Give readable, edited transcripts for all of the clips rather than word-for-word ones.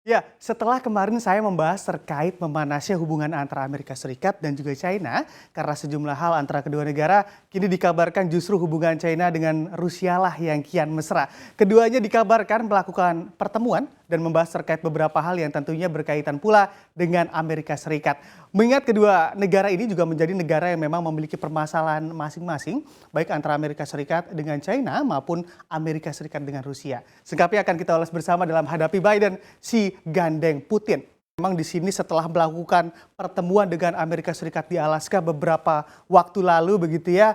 Ya, setelah kemarin saya membahas terkait memanasnya hubungan antara Amerika Serikat dan juga China karena sejumlah hal antara kedua negara, kini dikabarkan justru hubungan China dengan Rusia lah yang kian mesra. Keduanya dikabarkan melakukan pertemuan dan membahas terkait beberapa hal yang tentunya berkaitan pula dengan Amerika Serikat. Mengingat kedua negara ini juga menjadi negara yang memang memiliki permasalahan masing-masing, baik antara Amerika Serikat dengan China maupun Amerika Serikat dengan Rusia. Selengkapnya akan kita ulas bersama dalam hadapi Biden si gandeng Putin. Memang di sini setelah melakukan pertemuan dengan Amerika Serikat di Alaska beberapa waktu lalu begitu ya,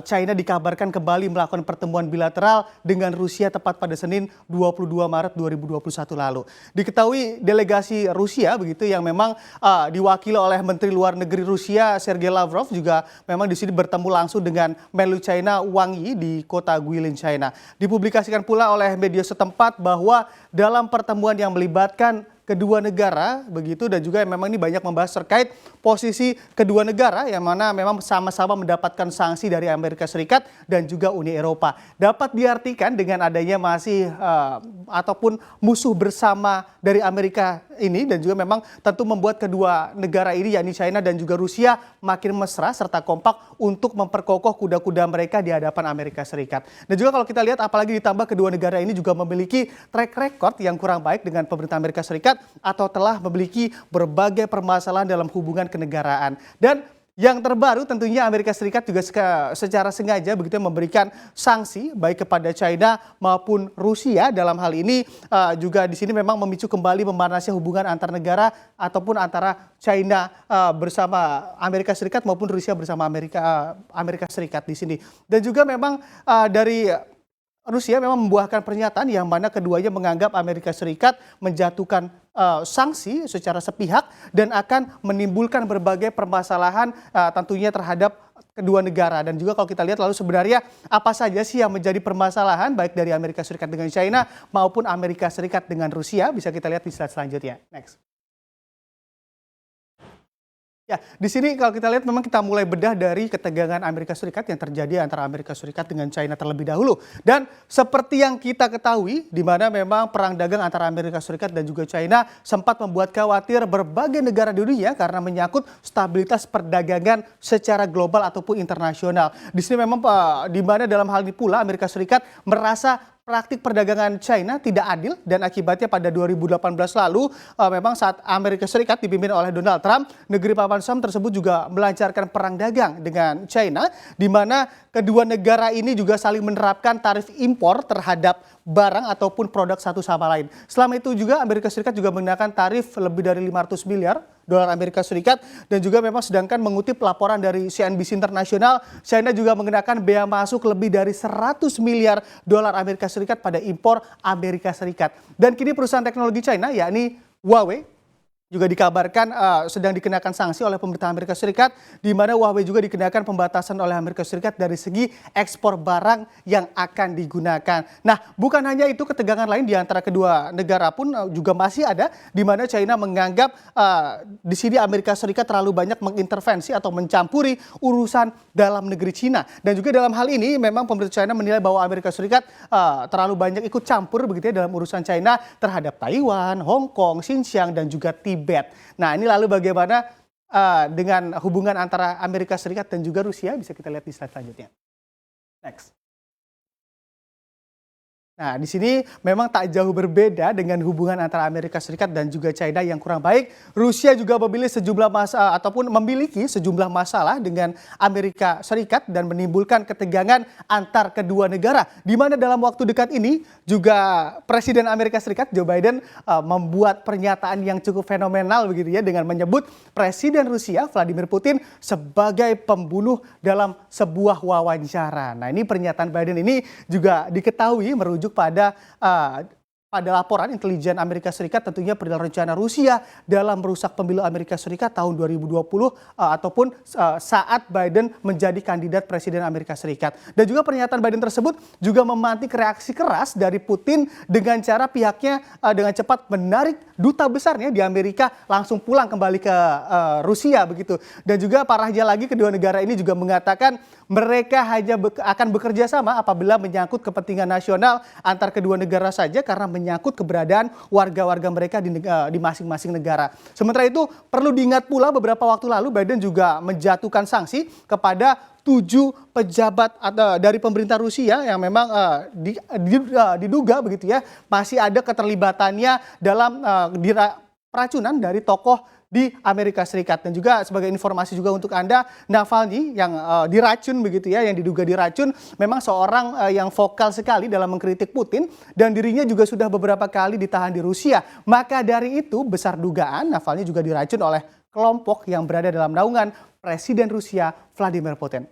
China dikabarkan kembali melakukan pertemuan bilateral dengan Rusia tepat pada Senin 22 Maret 2021 lalu. Diketahui delegasi Rusia begitu yang memang diwakili oleh Menteri Luar Negeri Rusia Sergei Lavrov juga memang di sini bertemu langsung dengan Menlu China Wang Yi di kota Guilin, China. Dipublikasikan pula oleh media setempat bahwa dalam pertemuan yang melibatkan kedua negara begitu dan juga memang ini banyak membahas terkait posisi kedua negara yang mana memang sama-sama mendapatkan sanksi dari Amerika Serikat dan juga Uni Eropa. Dapat diartikan dengan adanya masih ataupun musuh bersama dari Amerika ini dan juga memang tentu membuat kedua negara ini yakni China dan juga Rusia makin mesra serta kompak untuk memperkokoh kuda-kuda mereka di hadapan Amerika Serikat. Dan juga kalau kita lihat apalagi ditambah kedua negara ini juga memiliki track record yang kurang baik dengan pemerintah Amerika Serikat atau telah memiliki berbagai permasalahan dalam hubungan kenegaraan. Dan yang terbaru tentunya Amerika Serikat juga secara sengaja begitu memberikan sanksi baik kepada China maupun Rusia dalam hal ini juga di sini memang memicu kembali memanasnya hubungan antar negara ataupun antara China bersama Amerika Serikat maupun Rusia bersama Amerika Serikat di sini. Dan juga memang dari Rusia memang membuahkan pernyataan yang mana keduanya menganggap Amerika Serikat menjatuhkan sanksi secara sepihak dan akan menimbulkan berbagai permasalahan tentunya terhadap kedua negara. Dan juga kalau kita lihat lalu sebenarnya apa saja sih yang menjadi permasalahan baik dari Amerika Serikat dengan China maupun Amerika Serikat dengan Rusia bisa kita lihat di slide selanjutnya. Next. Ya, di sini kalau kita lihat memang kita mulai bedah dari ketegangan Amerika Serikat yang terjadi antara Amerika Serikat dengan China terlebih dahulu. Dan seperti yang kita ketahui, di mana memang perang dagang antara Amerika Serikat dan juga China sempat membuat khawatir berbagai negara di dunia karena menyangkut stabilitas perdagangan secara global ataupun internasional. Di sini memang di mana dalam hal ini pula Amerika Serikat merasa praktik perdagangan China tidak adil dan akibatnya pada 2018 lalu memang saat Amerika Serikat dipimpin oleh Donald Trump, negeri paman Sam tersebut juga melancarkan perang dagang dengan China di mana kedua negara ini juga saling menerapkan tarif impor terhadap barang ataupun produk satu sama lain. Selama itu juga Amerika Serikat juga menggunakan tarif lebih dari 500 miliar dolar Amerika Serikat dan juga memang sedangkan mengutip laporan dari CNBC Internasional, China juga mengenakan bea masuk lebih dari 100 miliar dolar Amerika Serikat pada impor Amerika Serikat. Dan kini perusahaan teknologi China yakni Huawei juga dikabarkan sedang dikenakan sanksi oleh pemerintah Amerika Serikat di mana Huawei juga dikenakan pembatasan oleh Amerika Serikat dari segi ekspor barang yang akan digunakan. Nah, bukan hanya itu ketegangan lain di antara kedua negara pun juga masih ada di mana China menganggap di sini Amerika Serikat terlalu banyak mengintervensi atau mencampuri urusan dalam negeri China. Dan juga dalam hal ini memang pemerintah China menilai bahwa Amerika Serikat terlalu banyak ikut campur begitu ya dalam urusan China terhadap Taiwan, Hong Kong, Xinjiang dan juga Tibet. Nah, ini lalu bagaimana dengan hubungan antara Amerika Serikat dan juga Rusia bisa kita lihat di slide selanjutnya. Next. Nah, di sini memang tak jauh berbeda dengan hubungan antara Amerika Serikat dan juga China yang kurang baik. Rusia juga memiliki sejumlah masalah dengan Amerika Serikat dan menimbulkan ketegangan antar kedua negara. Di mana dalam waktu dekat ini juga Presiden Amerika Serikat Joe Biden membuat pernyataan yang cukup fenomenal begitu ya dengan menyebut Presiden Rusia Vladimir Putin sebagai pembunuh dalam sebuah wawancara. Nah, ini pernyataan Biden ini juga diketahui merujuk pada laporan intelijen Amerika Serikat tentunya perihal rencana Rusia dalam merusak pemilu Amerika Serikat tahun 2020 ataupun saat Biden menjadi kandidat Presiden Amerika Serikat. Dan juga pernyataan Biden tersebut juga memantik reaksi keras dari Putin dengan cara pihaknya dengan cepat menarik duta besarnya di Amerika langsung pulang kembali ke Rusia begitu. Dan juga parahnya lagi kedua negara ini juga mengatakan mereka hanya akan bekerja sama apabila menyangkut kepentingan nasional antar kedua negara saja karena menyangkut keberadaan warga-warga mereka di masing-masing negara. Sementara itu perlu diingat pula beberapa waktu lalu Biden juga menjatuhkan sanksi kepada 7 pejabat dari pemerintah Rusia yang memang diduga begitu ya masih ada keterlibatannya dalam peracunan dari tokoh di Amerika Serikat. Dan juga sebagai informasi juga untuk Anda, Navalny yang diracun begitu ya, yang diduga diracun, memang seorang yang vokal sekali dalam mengkritik Putin dan dirinya juga sudah beberapa kali ditahan di Rusia. Maka dari itu besar dugaan Navalny juga diracun oleh kelompok yang berada dalam naungan Presiden Rusia Vladimir Putin.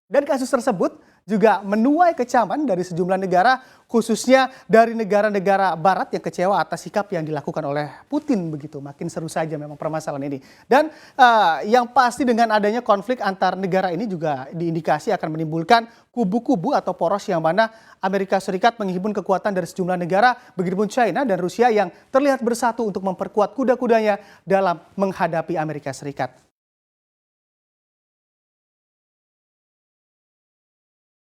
Dan kasus tersebut juga menuai kecaman dari sejumlah negara, khususnya dari negara-negara barat yang kecewa atas sikap yang dilakukan oleh Putin begitu. Makin seru saja memang permasalahan ini. Dan yang pasti dengan adanya konflik antar negara ini juga diindikasi akan menimbulkan kubu-kubu atau poros yang mana Amerika Serikat menghimpun kekuatan dari sejumlah negara, begitupun China dan Rusia yang terlihat bersatu untuk memperkuat kuda-kudanya dalam menghadapi Amerika Serikat.